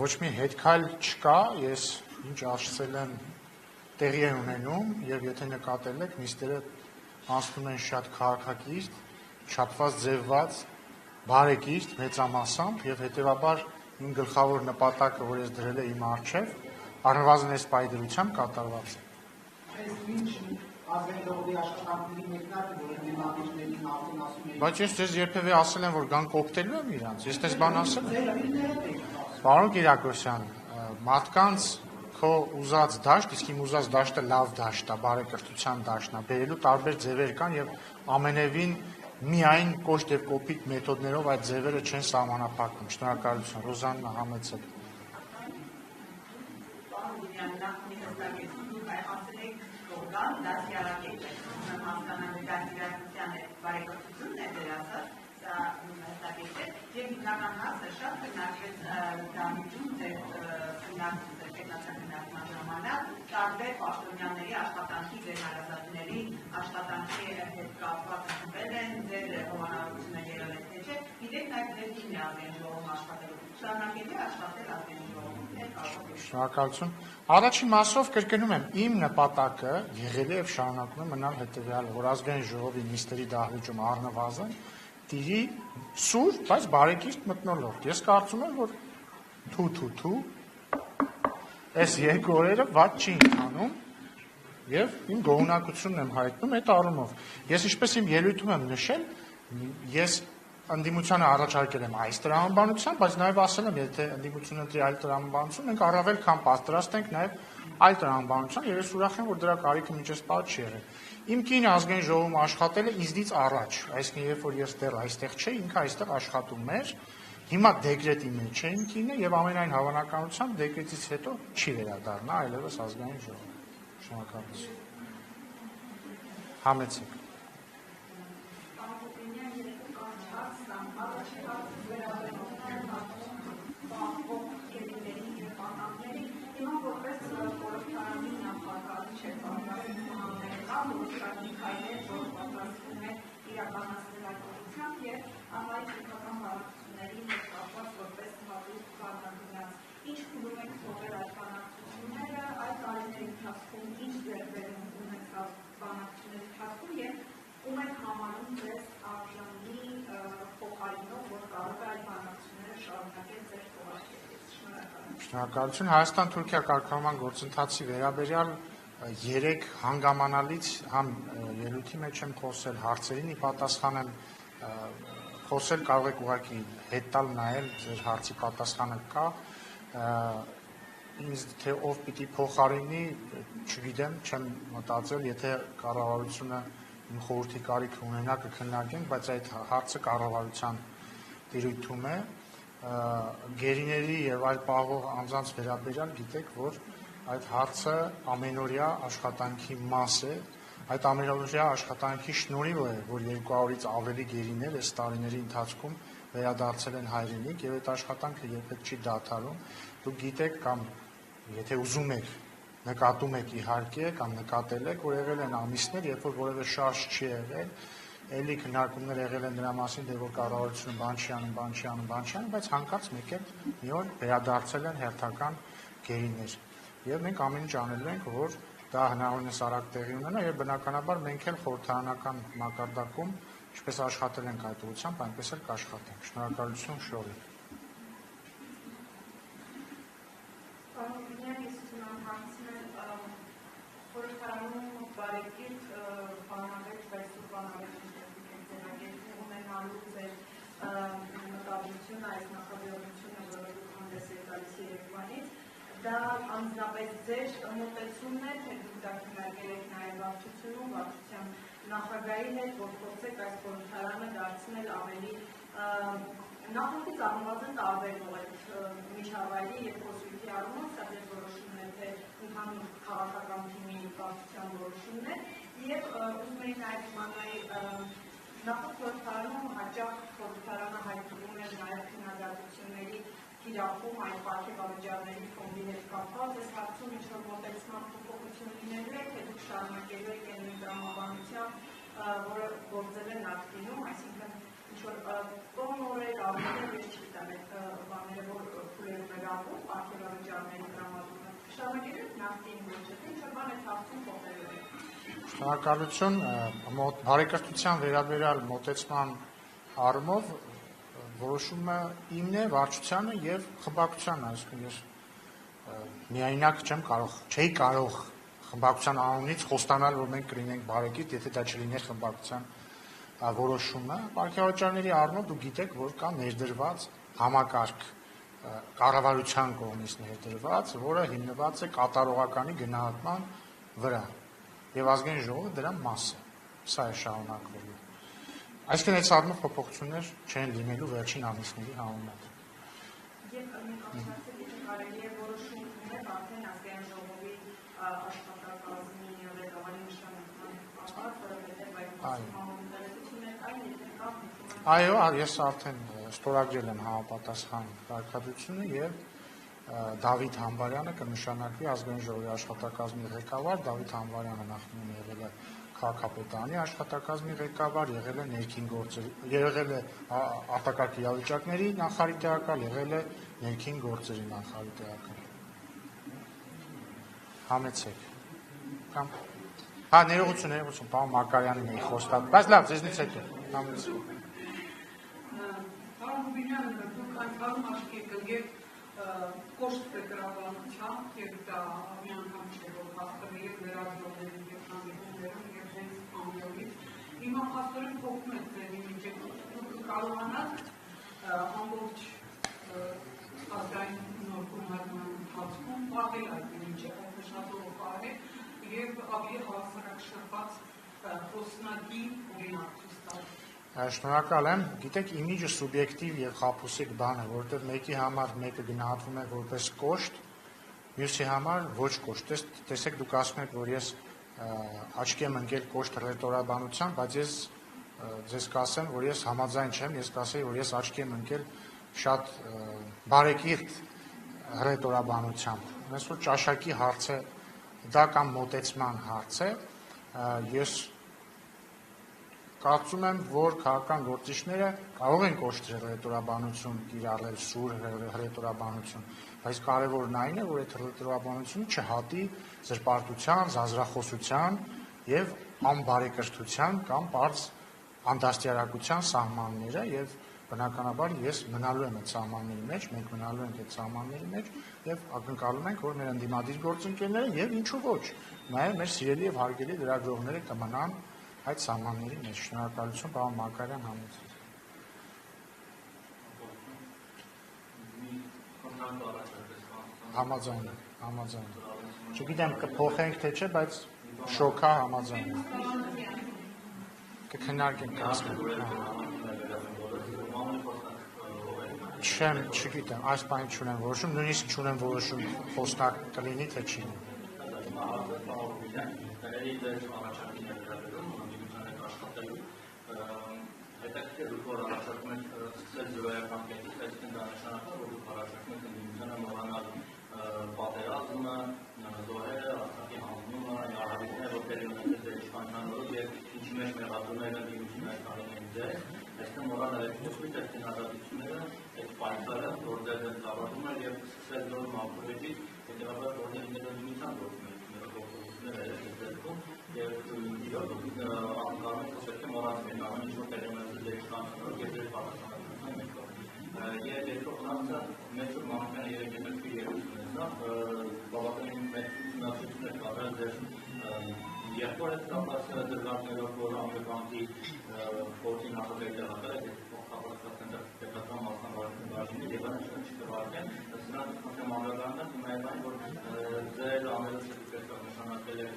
Ոչ մի հետքայլ չկա, ես ինչ ասել եմ տեղի են ունենում, եւ եթե նկատել եք, նիստերը անցնում են շատ քաղաքակիրթ, չափված ձևված, բարեկիրթ, մեծամասամբ եւ հետեւաբար իմ գլխավոր նպատակը, որ ես դրել եմ իմ առջեւ, առնվազն այս պայդրությամբ կատարված է։ Բայց ես ձեզ երբևէ ասել եմ, որ գանք օգտելու եմ իրանց, ես դες բան ասել եմ։ Պարոն Կիրակոսյան, մարդկանց քո ուզած դաշտ, իսկ իմ ուզած դաշտը լավ դաշտ է, բարեկրթության դաշտն է, բերելու տարբեր ձևեր կան եւ ամենևին միայն կոշտ եւ կոպիտ մեթոդներով այդ ձևերը չեն սահմանափակվում։ Շնորհակալություն, Ռոզաննա, համեցեք։ Եվ հիմնական մասը շատ քննարկվեց դամիջում ձեր քննարկման ժամանակ տարբեր պաշտոնյաների աշխատանքի, ձեր հարազատների աշխատանքի հետ կապված ընդվել են, ձեր հովանավորությունը եղել է թե չէ, գիտեք նաև ձեր թիմի ազգային ժողովում աշխատելու, շարունակելի է աշխատել ազգային ժողովում, թե կարող եք։ Շնորհակալություն։ Առաջին մասով կրկնում եմ, իմ նպատակը եղել է եւ շարունակում է մնալ հետեւյալը, որ ազգային ժողովի նիստերի դահլիճում առնվազն տիրի սուր, բայց բարեկիրթ մթնոլորտ։ Ես կարծում եմ, որ թու այս երկու օրերը վատ չի ընթանում եւ իմ գոհունակությունն եմ հայտնում այդ առումով։ Ես ինչպես իմ ելույթում եմ նշել, ես ընդդիմությանը առաջարկել եմ այս տրամաբանության, բայց նաև ասել եմ, եթե ընդդիմությունը ընտրի այլ տրամաբանություն, մենք առավել քան պատրաստ ենք նաև այլ տրամաբանության, եւ ես ուրախ եմ, որ դրա կարիքը մինչեւ պար չի եղել։ Իմ կինը ազգային ժողովում աշխատել է իզդից առաջ, այսինքն երբ որ ես դեռ այստեղ չէի, ինքը այստեղ աշխատում էր, հիմա դեկրետի մեջ է իմ կինը եւ ամենայն հավանականությամբ դեկրետից հետո չի վերադառնա այլևս ազգային ժողով։ Շնորհակալություն։ Համեցեք։ Շնորհակալություն։ Հայաստան-Թուրքիա կարգավորման գործընթացի վերաբերյալ 3 հանգամանալից համ ելույթի մեջ եմ խոսել, հարցերին պատասխանեմ, խոսել կարող եք ուղղակի հետ տալ նայել, ձեր հարցի պատասխանը կա, ինձ թե ով պիտի փոխարինի, չգիտեմ, չեմ մտածել, եթե կառավարությունը իմ խորհրդի կարիք ունենա կքննարկենք, բայց այդ հարցը կառավարության տիրույթում է, գերիների եւ այլ պահող անձանց վերաբերյալ գիտեք, որ այդ հարցը ամենօրյա աշխատանքի մաս է, այդ ամենօրյա աշխատանքի շնորհիվ է, որ 200-ից ավելի գերիներ այս տարիների ընթացքում վերադարձել են հայրենիք եւ այդ աշխատանքը երբեք չի դադարում, դուք գիտեք կամ եթե ուզում եք նկատում եք իհարկե կամ նկատել եք, որ եղել են ամիսներ, երբ որ որևէ շարժ չի եղել, էլի քննարկումներ եղել են դրա մասին, թե որ կառավարությունը բան չի անում, բայց հանկարծ մեկ էլ մի օր վերադարձել են հերթական գերիներ։ Եվ մենք ամեն ինչ անելու ենք, որ դա հնարավորինս արագ տեղի ունենա եւ բնականաբար մենք էլ խորհրդարանական մակարդակում ինչպես աշխատել ենք այդ ուղղությամբ, այնպես էլ կաշխատենք։ Շնորհակալություն, Շորի։ Դա անձնապես ձեր մոտեցումն է, թե դուք դա քննարկել եք նաև վարչությունում, վարչության նախագահի հետ, որ փորձեք այս խորհրդարանը դարձնել ավելի նախորդից առնվազն տարբերվող այդ միջավայրի եւ խոսքի առումով, սա ձեր որոշումն է, թե ընդհանուր քաղաքական թիմի վարչության որոշումն է, եւ ուզում եի նաև իմանալ Նախորդ խորհրդարանում հաճախ խորհրդարանը հայտնում էր նաև քննադատությունների կիրառում այդ պարգևավճարների ֆոնդի հետ կապված, այս հարցում ինչ-որ մոտեցման փոփոխություն լինելու է, թե դուք շարունակելու եք այն տրամաբանությամբ, որը գործել է նախկինում, այսինքն ինչ-որ տոնորեր, առումներ, ես չգիտեմ այդ բաները, որ փուլերում էր ապրում, պարգևավճարների տրամադրումը, շարունակելու եք նախկին ոչը, ինչ-որ բան այդ հարցում փոխելու է։ Շնորհակալություն, բարեկրթության վերաբերյալ մոտեցման առումով որոշումը իմն է, վարչությանը եւ խմբակցությանը, այսինքն ես միայնակ չէի կարող խմբակցության անունից խոստանալ, որ մենք կլինենք բարեկիր, եթե դա չլիներ խմբակցության որոշումը, պարգևավճարների առումով դուք գիտեք, որ կա ներդրված համակարգ կառավարության կողմից ներդրված, որը հիմնված է կատարողականի գնահատման վրա եւ ազգային ժողովը դրա մաս է, սա է շարունակվելու։ Այսինքն այս առումով փոփոխություններ չեն լինելու վերջին ամիսների համեմատ։ Եվ մենք կարելի է որոշում ունել արդեն ազգային ժողովի աշխատակազմի ղեկավարի նշանակման կապված, որովհետև այդ համաձայնություններ կային, եթե կա։ Այո, ես արդեն ստորագրել եմ համապատասխան կարգադրությունը եւ Դավիթ Համբարյանը կնշանակվի ազգային ժողովի աշխատակազմի ղեկավար, Դավիթ Համբարյանը նախնում եղել է քաղաքապետարանի աշխատակազմի ղեկավար, եղել է ներքին գործերի, եղել է արտակարգ իրավիճակների նախարարի, եղել է ներքին գործերի նախարարի։ Համեցեք։ Կամ ներողություն, պարոն Մակարյանին էի խոստացել, բայց լավ, ձեզնից հետո։ Համեցեք։ Պարոն Հուբինյան, դուք այնքան աչքի կգեք կոշտ պետրավանությամբ եւ դա միանգամ չէ, որ հաստատել եւ վերածողների եւ հանդիպումներում եւ հենց ամյորից հիմա հաստատել փոխում եք ձերի միջև դուք կարողանաք ամբողջ ազգային նոր գումարման ընթացքում պահել այդ միջև այդ նշանով պահել եւ ավելի հավասարակշռված խոսնակի օրինակ ցույց տալ։ Շնորհակալ եմ, գիտեք, իմիջը սուբյեկտիվ եւ խաբուսիկ բան է, որովհետեւ մեկի համար մեկը գնահատվում է որպես կոշտ, մյուսի համար ոչ կոշտ։ Տեսեք, դուք ասում եք, որ ես աչքի եմ ընկել կոշտ ռետորաբանությամբ, բայց ես ձեզ կասեմ, որ ես համաձայն չեմ, ես կասեի, որ ես աչքի եմ ընկել շատ բարեկիրթ ռետորաբանությամբ։ Ես որ ճաշակի հարց է, դա կամ մոտեցման հարց է, ես կարծում եմ, որ քաղաքական գործիչները կարող են կոշտ հռետորաբանություն կիրառել, սուր հռետորաբանություն, բայց կարևորն այն է, որ այդ հռետորաբանությունը չհատի զրպարտության, զազրախոսության եւ անբարեկրթության կամ պարզ անդաստիարակության սահմանները եւ բնականաբար ես մնալու եմ այդ սահմանների մեջ, մենք մնալու ենք այդ սահմանների մեջ եւ ակնկալում ենք, որ մեր ընդդիմադիր գործընկերները եւ ինչու ոչ, նաեւ մեր սիրելի եւ հարգելի լրագրողները կմնան այդ սահմանների մեջ։ Շնորհակալություն, պարոն Մակարյան, համեցեք։ Համաձայն եմ։ Չգիտեմ կփոխենք թե չէ, բայց շոքա համաձայն եմ։ Կքննարկենք հասկանում։ Չգիտեմ, այս բանը չունեմ որոշում, նույնիսկ չունեմ որոշում խոսնակ կլինի թե չի։ Հետաքրքիր է, որ առաջարկում եք սկսել զրոյական կետից, այսինքն դա նշանակում է, որ դուք առաջարկում եք ընդդիմությանը մոռանալ պատերազմը, զոհերը, Արցախի հանձնումը, արհավիրքները, որ տեղի ունեցել ձեր իշխանությանով եւ ինչի մեջ մեղադրում եք ընդդիմությունը այս տարիներին ձեզ, այսինքն մոռանալ եք փոխվի այդ քննադատությունները, այդ պայքարը, որ ձեզ հետ ծավալում է եւ սկսել նոր մակրոյից, հետեւաբար որտեղ ընդդիմության գործում եք եւ իրոք անկարում խոսել մոռացել ամեն ինչ որ տեղի ունեցել դեր իշխանությունով եւ դեր պատասխանատվության մեջ։ Եվ երկրորդ հարցը մեծ մանկան երեքեմեքի երևույթն է, բավականին մեծ ուսումնասիրություններ կատարել դեր երկրորդ այդ կապված դրվագներով, որ ամերիկանքի փորձի նախագծի տեղակայել է կապվածքն պետական մասնավորությունների եւ այն չկրվարկեն, սրանք խնդրեմ անդրադառնալ նաեւ այն, որ ձեր ամերիկացի նշանակել է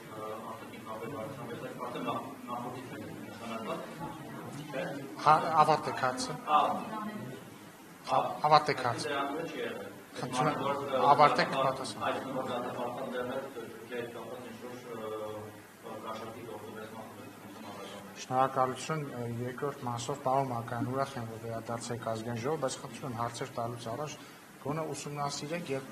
արտաքին կապերվարության, բայց այս արդեն նախորդից է նշանակված։ Ավարտեք հարցը։ Ավարտեք հարցը։ Ավարտեք պատասխանը։ Այս նոր դատապարտան դեռ դեր կապած ինչ-որ կաշառքի գործողությունների Շնորհակալություն երկրորդ մասով պարոն Մակարյան, ուրախ եմ, որ վերադարձեք ազգային ժողով, բայց խնդրում եմ հարցեր տալուց առաջ գոնե ուսումնասիրեք եւ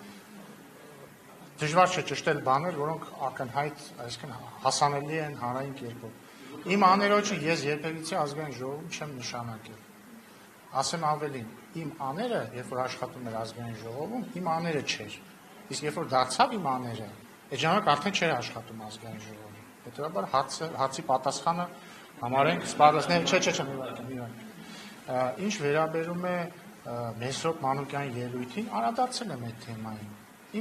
դժվար չէ ճշտել բաներ, որոնք ակնհայտ, այսինքն հասանելի են հանրային կերպով։ Իմ աներոջը ես երբևիցե ազգային ժողովում չեմ նշանակել։ Ասեմ ավելին, իմ աները, երբ որ աշխատում էր ազգային ժողովում, իմ աները չէր։ Իսկ երբ որ դարձավ իմ աները, այդ ժամանակ արդեն չէր աշխատում ազգային ժողովում։ Հետևաբար հարցի պատասխանը համարենք սպառազներ, չէ, ինչ վերաբերում է Մեսրոպ Մանուկյանի ելույթին, անդրադարձել եմ այդ թեմային։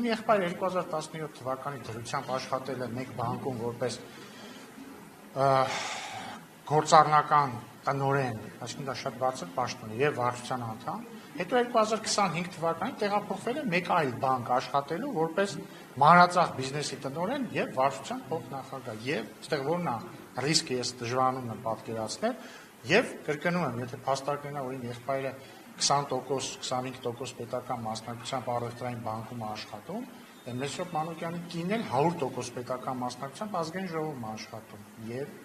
Իմ եղբայրը 2017 թվականի դրությամբ աշխատել է մեկ բանկում որպես գործառնական տնօրեն, այսինքն դա շատ բարձր պաշտոն է եւ վարչության անդամ, հետո 2025 թվականին տեղափոխվել է մեկ այլ բանկ աշխատելու որպես մանրածախ բիզնեսի տնօրեն եւ վարչության փոխնախագահ եւ այստեղ որն է ռիսկը ես դժվարանում եմ պատկերացնել եւ կրկնում եմ, եթե փաստարկենա որ իմ եղբայրը 20%, 25% պետական մասնակցությամբ առևտրային բանկում աշխատում, Մեսրոպ Մանուկյանի կինն էլ 100% պետական մասնակցությամբ ազգային ժողովում աշխատում եւ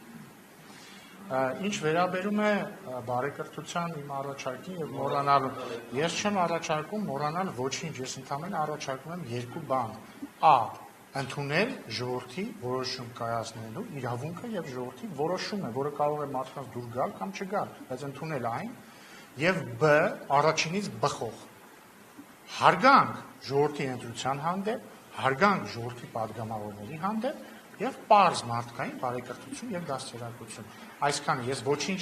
ինչ վերաբերում է բարեկրթության իմ առաջարկին եւ մոռանալու, ես չեմ առաջարկում մոռանալ ոչինչ, ես ընդհանրապես առաջարկում եմ երկու բան. A. Ընդունել ժողովրդի որոշում կայացնելու իրավունքը եւ ժողովրդի որոշումը, որը կարող է մարդկանց դուր գալ կամ չգալ, բայց ընդունել այն եւ B. Առաջինից բխող հարգանք ժողովրդի ընտրության հանդեպ, հարգանք ժողովրդի падգամավորների հանդեպ եւ պարզ մարդկային բարեկրթություն եւ դաստիարակություն։ Այսքանը ես ոչինչ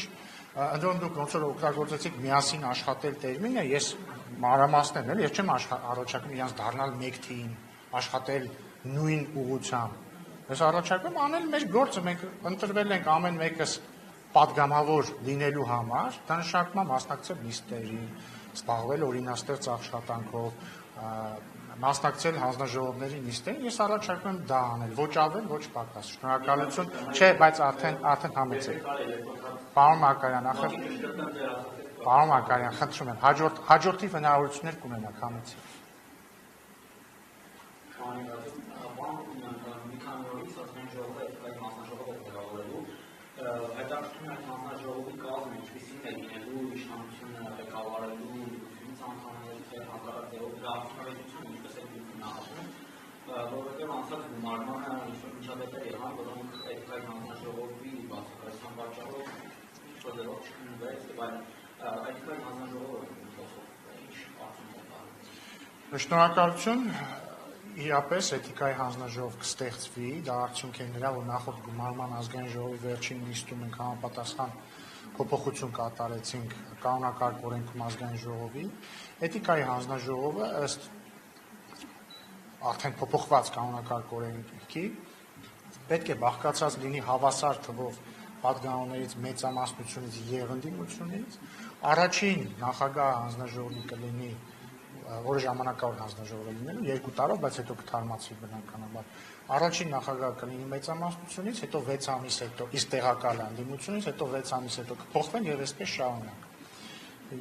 ընդդեմ դուք ոնց որ օգտագործեցիք միասին աշխատել տերմինը, ես մանրամասներն եմ, ես չեմ առաջարկում իրանց դառնալ մեկ թիմ, աշխատել նույն ուղղությամբ։ Ես առաջարկում անել մեր գործը, մենք ընտրվել ենք ամեն մեկս падգամավոր լինելու համար, դա նշանակում է մասնակցել լիստերին, զբաղվել օրինաստեղծ աշխատանքով, մասնակցել հանձնաժողովների նիստերին, ես առաջարկում եմ դա անել, ոչ ավել, ոչ պակաս։ Շնորհակալություն, չէ, բայց արդեն համեցեք։ Պարոն Մակարյան, պարոն Մակարյան, խնդրում եմ, հաջորդի հնարավորություններ կունենաք, համեցեք։ Հետաքրքրում է հանձնաժողովի կազմը ինչպիսին է լինելու իշխանությունը ղեկավարելու անդամների թե հակառակ ձևով դրա արդյունավետությունը ինչպես է գնահատում, որովհետև անցած գումարմանը միջադեպեր եղան, որոնք էթիկայի հանձնաժողովի բացակայության պատճառով ինչ-որ ձևով չքննվեց, բայց էթիկայի հանձնաժողովը ինչ արդյունք է։ Շնորհակալություն։ Իրապես էթիկայի հանձնաժողով կստեղծվի, դա արդյունք է նրա, որ նախորդ գումարման ազգային ժողովի վերջին նիստում ենք համապատասխան փոփոխություն կատարեցինք կանոնակարգ օրենքում ազգային ժողովի։ Էթիկայի հանձնաժողովը ըստ արդեն փոփոխված կանոնակարգ օրենքի պետք է բաղկացած լինի հավասար թվով падգամավորներից մեծամասնությունից եւ ընդդիմությունից։ Առաջին նախագահ հանձնաժողովի կլինի որը ժամանակավոր հանձնաժողով է լինելու 2 տարով, բայց հետո կթարմացվի բնականաբար։ Առաջին նախագահը կլինի մեծամասնությունից, հետո 6 ամիս հետո իսկ տեղակալը ընդդիմությունից, հետո 6 ամիս հետո կփոխվեն եւ այսպես շարունակ։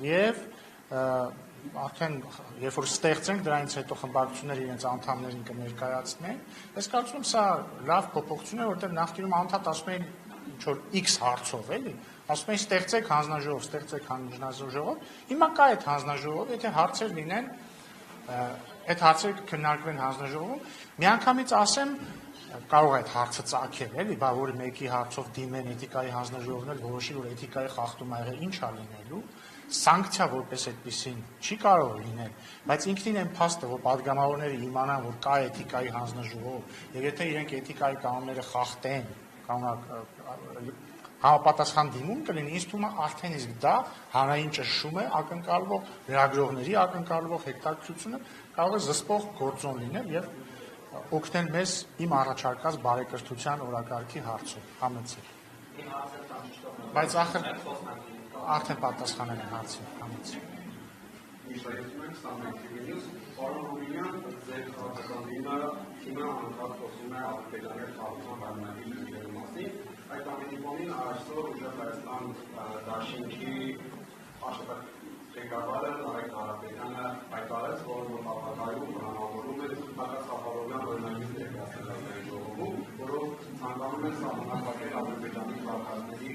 Եվ արդեն երբ որ ստեղծենք դրանից հետո խմբակցությունները իրենց անդամներին կներկայացնեն, ես կարծում եմ սա լավ փոփոխություն է, որտեղ նախկինում անդադ ասում էին ինչ որ X հարցով, էլի, ասում էին ստեղծեք հանձնաժողով, հիմա կա այդ հանձնաժողով, եթե հարցեր լինեն, այդ հարցերը քննարկվեն հանձնաժողովում, միանգամից ասեմ, կարող է այդ հարցը ծագել, էլի, բա որ մեկի հարցով դիմեն էթիկայի հանձնաժողովն էլ որոշի, որ էթիկայի խախտում ա եղել, ինչ ա լինելու, սանկցիա որպես այդպեսին չի կարող լինել, բայց ինքնին են փաստը, որ падգամավորները իմանան, որ կա էթիկայի հանձնաժողով, եւ եթե իրենք էթիկայի կանոնները խախտեն, համապատասխան դիմում կլինի, ինձ թվում է արդեն իսկ դա հանրային ճնշում է ակնկալվող, լրագրողների ակնկալվող հետաքրքրությունը կարող է զսպող գործոն լինել եւ օգնել մեզ իմ առաջարկած բարեկրթության օրակարգի հարցում։ Համեցեք։ Բայց արդեն պատասխանել են հարցին, համեցեք։ Պարոն Հովինյան, ձեր քաղաքականությունը հիմա անկախ խոսում է արտերկրների խաղացան բարմնագիր մասին։ Այդ ամենի ֆոնին այսօր ուժեղ Հայաստան դաշինքի ղեկավարը Նարեկ Կարապետյանը հայտարարեց, որ ապագայում պլանավորում է հակասահավորման օրինագիր ներկայացնել ազգային ժողովում, որով ցանկանում է սահմանափակել Ադրբեջանի քաղաքացիների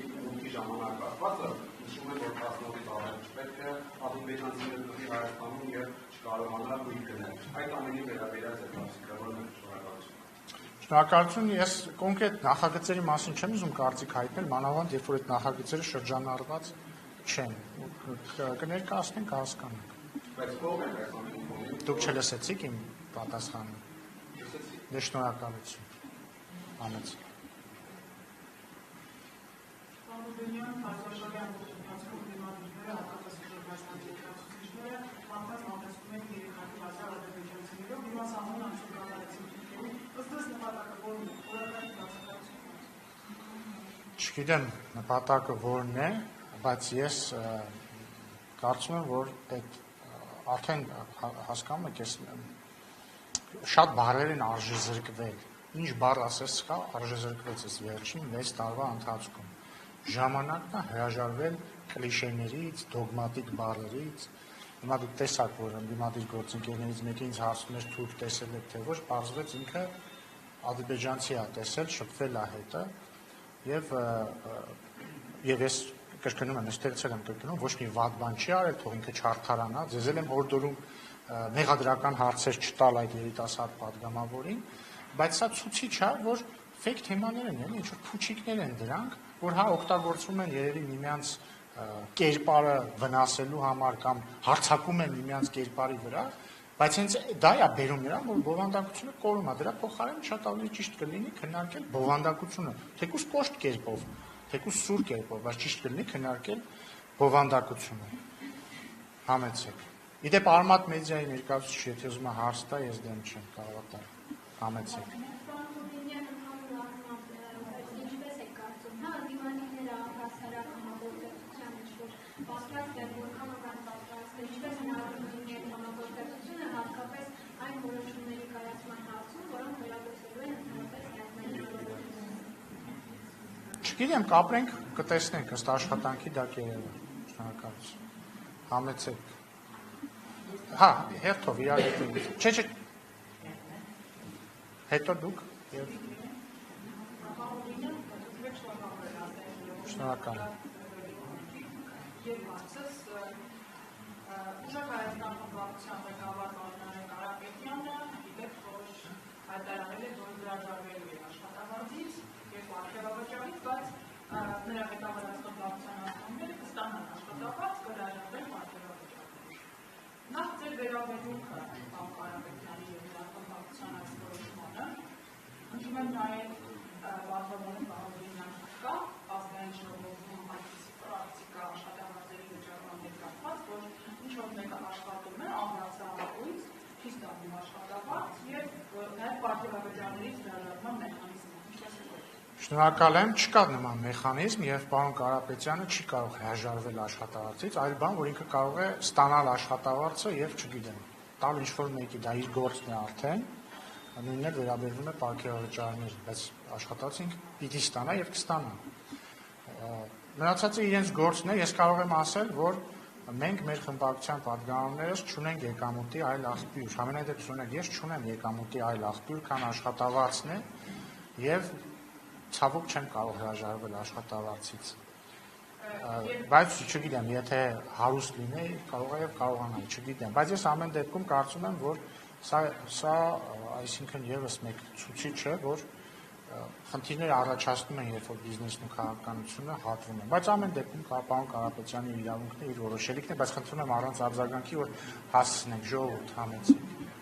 ժամանակահատվածը նշում է, որ 10-ից ավել չպետք է ադրբեջանցիները գտնի Հայաստանում եւ չկարողանա գույք գնել։ Այդ ամենի վերաբերյալ ձեր կարծիքը ո՞րն է։ Շնորհակալություն, ես կոնկրետ նախագծերի մասին չեմ ուզում կարծիք հայտնել, մանավանդ երբ որ այդ նախագծերը շրջանառված չեն, կներկայացնենք, կհասկանանք։ Բայց ո՞վ է այս ամենի ֆոնին։ Դուք չլսեցիք իմ պատասխանը։ Դե շնորհակալություն։ Համեց։ Չգիտեմ նպատակը որն է, բայց ես կարծում եմ, որ այդ արդեն հասկանում եք, շատ բառեր են արժեզրկվել։ Ինչ բառ ասես սխալ, արժեզրկվեց այս վերջին 6 տարվա ընթացքում։ Ժամանակն է հրաժարվել կլիշեներից, դոգմատիկ բառերից։ Հիմա դուք տեսաք, որ ընդդիմադիր գործընկերներից մեկը ինձ հարցնում էր թուրք տեսել եք թե ոչ, պարզվեց ինքը ադրբեջանցի է տեսել, շփվել է հետը եւ ես կրկնում եմ, այստեղից եմ կրկնում, ոչ մի վատ բան չի արել, թող ինքը չարդարանա, ձեզ էլ եմ օրդորում մեղադրական հարցեր չտալ այդ երիտասարդ падգամավորին, բայց սա ցույց է, որ ֆեյք թեմաներ են, ինչ որ փուչիկներ են դրանք, որ հա օգտագործում են երևի միմյանց կերպարը վնասելու համար կամ հարձակում են միմյանց կերպարի վրա, բայց հենց դա է բերում նրան, որ բովանդակությունը կորում է, դրա փոխարեն շատ ավելի ճիշտ կլինի քննարկել բովանդակությունը, թեկուզ կոշտ կերպով, թեկուզ սուր կերպով, բայց ճիշտ կլինի քննարկել բովանդակությունը։ Համեցեք։ Իդեպ Արմատ մեդիայի ներկայացուցիչ, եթե ուզում է հարց տա, ես դեմ չեմ, կարող տալ։ Համեցեք։ Չգիտեմ, կապրենք, կտեսնենք, ըստ աշխատանքի դա կերևա։ Շնորհակալություն։ Համեցեք։ Հա, հերթով իրար հետ։ Չէ, հետո դուք եւ շնորհակալ եմ։ Եվ մասս ուժեղ Հայաստան խմբակցության ղեկավար Վարդան Կարապետյանը իդեպ որ հայտարարել է, որ հրաժարվելու է աշխատավարձից եւ արխիվավճարից, բայց նրա ղեկավարած խմբակցության անդամները կստանան աշխատավարձ, կհրաժարվեն արխիվավճարից։ Նախ ձեր վերաբերմունքը Պարոն Կարապետյանի եւ նրա խմբակցության այս որոշմանը, հիշում եմ նաեւ Վարդան Պարոնյան կա ազգային ժողովում այս պրակտիկա աշխատավարձերի վճարման հետ կապված, որ ինչ որ մեկը աշխատում է ամրացահատույց, չի ստանում աշխատավարձ եւ նաեւ պարտավորություններից հրաժարման մեխանիզմ է։ Շնորհակալ եմ, չկա նման մեխանիզմ եւ պարոն Կարապետյանը չի կարող հրաժարվել աշխատավարձից, այլ բան, որ ինքը կարող է ստանալ աշխատավարձը եւ չգիտեմ, տալ ինչ-որ մեկի, դա իր գործն է արդեն, նույնն էլ վերաբերվում է պարգևավճարներին, բայց աշխատավարձը ինքը պիտի ստանա եւ կստանա։ Մնացածը իրենց գործն է, ես կարող եմ ասել, որ մենք մեր խմբակցության падգամավորներս չունենք եկամուտի այլ աղբյուր, համենայն դեպս ես չունեմ եկամուտի այլ աղբյուր, քան աշխատավարձն է եւ ցավոք չեմ կարող հրաժարվել աշխատավարձից։ Բայց չգիտեմ, եթե հարուստ լինեի, կարող է եւ կարողանայի, չգիտեմ, բայց ես ամեն դեպքում կարծում եմ, որ սա այսինքն եւս մեկ ցուցիչ է, որ խնդիրները առաջացնում են, երբ որ բիզնեսն ու քաղաքականությունը հատվում են, բայց ամեն դեպքում պարոն Կարապետյանի իրավունքն է, իր որոշելիքն է, բայց խնդրում եմ առանց արձագանքի, որ հասցնենք ժողովուրդ համեցեք։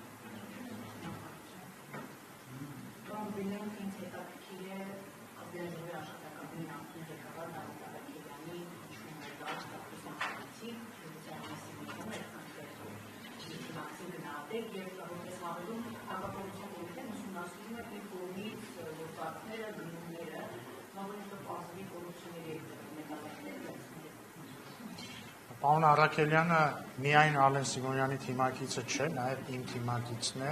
Պարոն Առաքելյանը միայն Ալեն Սիմոնյանի թիմակիցը չէ, նաև իմ թիմակիցն է,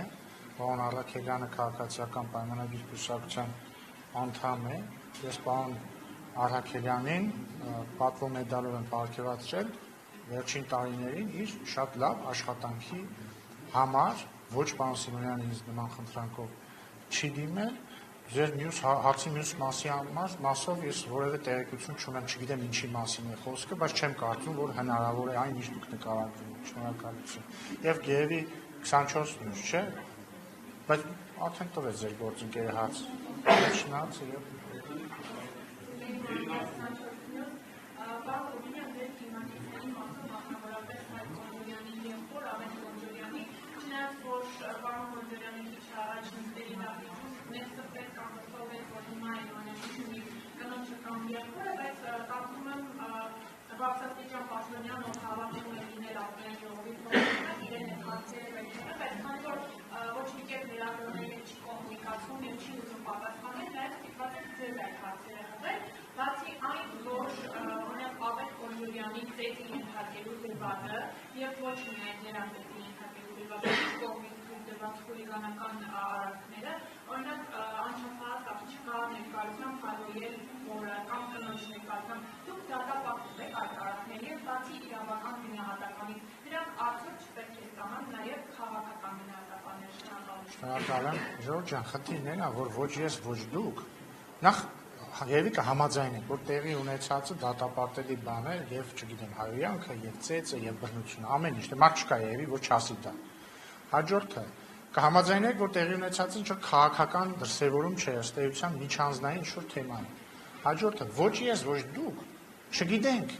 պարոն Առաքելյանը քաղաքացիական պայմանագիր կուսակցության անդամ է, ես պարոն Առաքելյանին պատվո մեդալով եմ պարգևատրել վերջին տարիներին իր շատ լավ աշխատանքի համար, ոչ պարոն Սիմոնյանը ինձ նման խնդրանքով չի դիմել, Ձեր մյուս հարցի մյուս մասով ես որևէ տեղեկություն չունեմ, չգիտեմ ինչի մասին է խոսքը, բայց չեմ կարծում, որ հնարավոր է այն ինչ դուք նկարագրում եք։ Շնորհակալություն։ Եվ երևի 24 մյուս, չէ՞։ Բայց արդեն տվեց ձեր գործընկերը հարց։ Շնորհակալություն եւ Վարչաստիճան Պաշտոնյան ով հավատում է լինել ապրեն ժողովի փոխանակ, իրեն է հարցերը վերջերը, բայց քանի որ ոչ մի կերպ վերագրոնել չի կոմունիկացում և չի ուզում պատասխանել, նաև ստիպված եք ձեզ այդ հարցերը հղել, բացի այն, որ օրինակ Ավետ Կոնջուրյանի ծեծի ենթարկելու դեպքը և ոչ միայն նրա ծեծի ենթարկելու դեպքը, կողմից դրված խուլիգանական արարքները, օրինակ անչափահաս աղջկա ներկայությամբ հավոյել, որ կամ կնոջ ներկայությամբ դուք դատապարտում եք այդ արարքների և բացի իրավական գնահատականից, դրանք արդյոք չպետք է ստանան նաև քաղաքական գնահատականներ։ Շնորհակալ եմ, Ժորժ ջան, խնդիրն այն է, որ ոչ ես, ոչ դուք, նախ երևի կհամաձայնենք, որ տեղի ունեցածը դատապարտելի բան է և, չգիտեմ, հայոյանքը, և ծեծը, և բռնությունը, ամեն ինչ, մարդ չկա երևի, որ չասի դա։ Հաջորդը կհամաձայնենք, որ տեղի ունեցածը ինչ-որ քաղաքական դրսևորում չէ, ըստ էության միջանձնային ինչ-որ թեմա է։ Հաջորդը ոչ ես, ոչ դուք, չգիտենք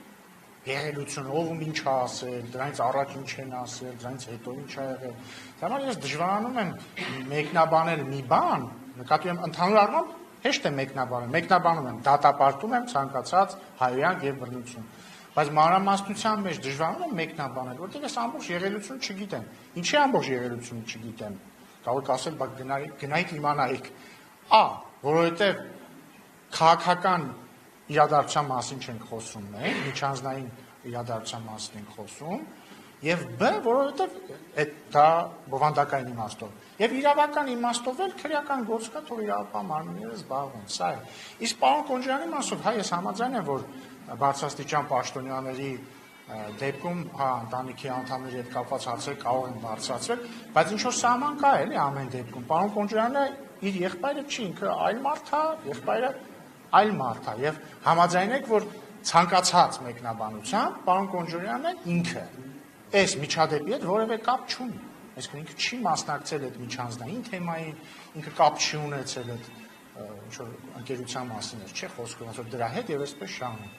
եղելությունը, ով ում ինչ է ասել, դրանից առաջ ինչ են ասել, դրանից հետո ինչ է եղել։ Դա համար ես դժվարանում եմ մեկնաբանել մի բան, նկատի ունեմ ընդհանուր առմամբ հեշտ է մեկնաբանում եմ, դատապարտում եմ ցանկացած հայոյանք եւ բռնություն։ Բայց մանրամասնության մեջ դժվարանում եմ մեկնաբանել, որտեղ ես ամբողջ եղելությունը չգիտեմ։ Ինչի ամբողջ եղելությունը չգիտեմ։ Կարող եք ասել, բայց գնայիք իմանայիք։ Որովհետեւ քաղաքական իրադարձության մասին չենք խոսում մենք, միջանձնային իրադարձության մասին ենք խոսում, եւ որովհետեւ դա բովանդակային իմաստով։ Եվ իրավական իմաստով էլ քրեական գործ կա, թող իրավապահ մարմինները զբաղվեն։ Սա է։ Իսկ պարոն Կոնջարյանի մասով, ես համաձայն եմ, որ բարձրաստիճան պաշտոնյաների դեպքում, ընտանիքի անդամների հետ կապված հարցեր կարող են բարձրացվել, բայց ինչ որ սահման կա էլի ամեն դեպքում։ Պարոն Կոնջարյանը իր եղբայրը չի, ինքը այլ մարդ է, եղբայրը այլ մարդ է, եւ համաձայնեք, որ ցանկացած մեկնաբանությամբ պարոն Կոնջարյանը ինքը այս միջադեպի հետ որևէ կապ չունի։ Այսինքն ինքը չի մասնակցել այդ միջանձնային թեմային, ինքը կապ չի ունեցել այդ ինչ-որ ընկերության մասին չէ խոսքը, ոնց որ դրա հետ եւ այսպես շարունակ։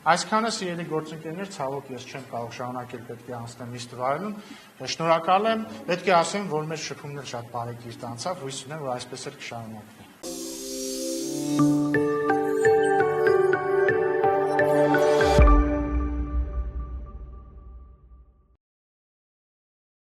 Այսքանը սիրելի գործընկերներ, ցավոք ես չեմ կարող շարունակել, պետք է անցնեմ Իստրայելում։ Շնորհակալ եմ, պետք է ասեմ, որ մեր շփումները շատ բարեկիրթ անցավ, հույս ունեմ, որ այսպես էլ կշարունակվի։